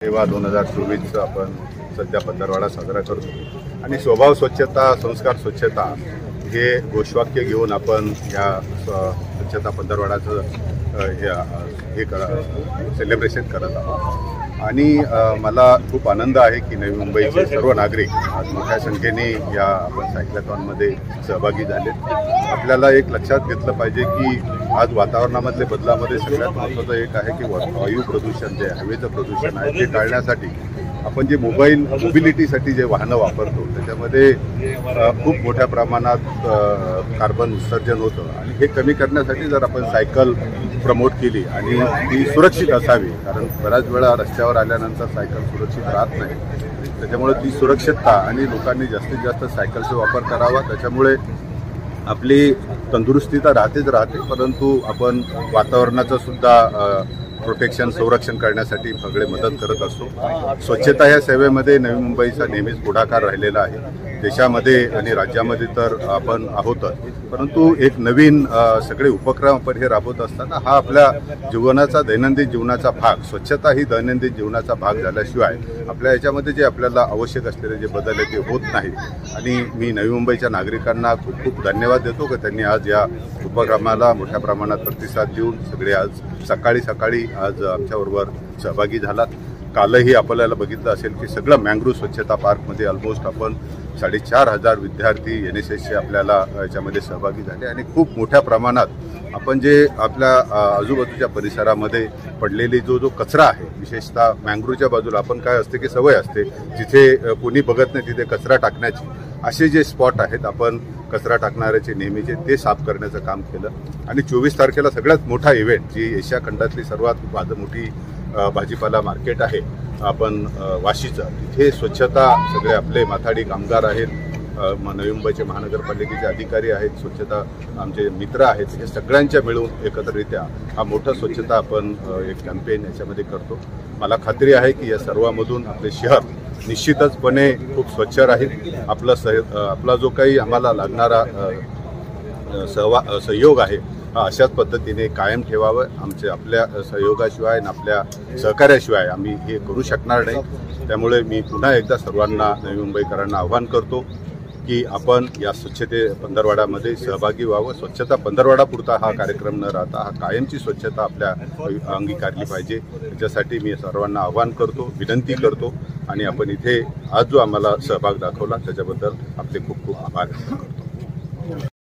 तेव्हा 2024 आपण सध्या पंधरवाडा साजरा करतो आणि स्वभाव स्वच्छता संस्कार स्वच्छता हे घोषवाक्य घेऊन आपण या स्वच्छता पंधरवाडाचं हे सेलिब्रेशन करत आहोत। आणि मला खूप आनंद आहे की नवी मुंबईचे सर्व नागरिक आज मोठ्या संख्येने या आपण सायक्लॉथॉनमध्ये सहभागी झाले। आपल्याला एक लक्षात घेतलं पाहिजे की आज वातावरणामधल्या बदलामध्ये सगळ्यात महत्त्वाचं एक आहे की वायू प्रदूषण जे हवेचं प्रदूषण आहे ते टाळण्यासाठी आपण जे मोबिलिटीसाठी जे वाहनं वापरतो त्याच्यामध्ये खूप मोठ्या प्रमाणात कार्बन उत्सर्जन होतं आणि हे कमी करण्यासाठी जर आपण सायकल प्रमोट केली आणि ती सुरक्षित असावी, कारण बऱ्याच वेळा रस्त्यावर आल्यानंतर सायकल सुरक्षित राहत नाही, त्याच्यामुळे ती सुरक्षितता आणि लोकांनी जास्तीत जास्त सायकलचा वापर करावा। त्याच्यामुळे आपली तंदुरुस्ती तर राहतेच राहते, परंतु आपण वातावरणाचं सुद्धा प्रोटेक्शन संरक्षण करण्यासाठी सगळे मदत करत असतो। स्वच्छता ह्या सेवेमध्ये नवी मुंबईचा नेहमीच पुढाकार राहिलेला आहे। देशामध्ये आणि राज्यामध्ये तर आपण आहोतच, परंतु एक नवीन सगळे उपक्रम आपण हे राबवत असताना हा आपल्या जीवनाचा दैनंदिन जीवनाचा भाग, स्वच्छता ही दैनंदिन जीवनाचा भाग झाल्याशिवाय आपल्या याच्यामध्ये जे आपल्याला आवश्यक असलेले जे बदल आहे ते होत नाही। आणि मी नवी मुंबईच्या नागरिकांना खूप खूप धन्यवाद देतो की त्यांनी आज या उपक्रमाला मोठ्या प्रमाणात प्रतिसाद देऊन सगळे आज सकाळी आज आमच्याबरोबर सहभागी झालात। कालही आपल्याला बघितलं असेल की सगळं मँग्रोव्ह स्वच्छता पार्कमध्ये ऑलमोस्ट आपण 4,500 विद्यार्थी NSSचे आपल्याला याच्यामध्ये सहभागी झाले आणि खूप मोठ्या प्रमाणात आपण जे आपल्या आजूबाजूच्या परिसरामध्ये पडलेली जो कचरा आहे, विशेषतः मँग्रोव्हच्या बाजूला आपण काय असते की सवय असते जिथे कोणी बघत नाही तिथे कचरा टाकण्याची, असे जे स्पॉट आहेत आपण कचरा टाकणाऱ्याचे नेहमीचे ते साफ करण्याचं काम केलं। आणि 24 तारखेला सगळ्यात मोठा इव्हेंट जी एशिया खंडातली सर्वात मोठी भाजीपाला मार्केट आहे आपण वाशीचं, तिथे स्वच्छता सगळे आपले माथाडी कामगार आहेत, नवी मुंबईचे महानगरपालिकेचे अधिकारी आहेत, स्वच्छता आमचे मित्र आहेत, हे सगळ्यांच्या मिळून एकत्रित्या हा मोठा स्वच्छता आपण एक कॅम्पेन याच्यामध्ये करतो। मला खात्री आहे की या सर्वांमधून आपले शहर निश्चितचपणे खूप स्वच्छ राहील। आपला जो काही आम्हाला लागणारा सहयोग आहे हा अशाच पद्धतीने कायम ठेवावं। आपल्या सहयोगाशिवाय आणि आपल्या सहकार्याशिवाय आम्ही हे करू शकणार नाही। त्यामुळे मी पुन्हा एकदा सर्वांना नवी मुंबईकरांना आवाहन करतो की आपण या स्वच्छते पंधरवाड्यामध्ये सहभागी व्हावं। स्वच्छता पंधरवाडा पुरता हा कार्यक्रम न राहता हा कायमची स्वच्छता आपल्या अंगीकारली पाहिजे, याच्यासाठी मी सर्वांना आवाहन करतो, विनंती करतो। आणि आपण इथे आज जो आम्हाला सहभाग दाखवला त्याच्याबद्दल आपले खूप खूप आभार व्यक्त करतो।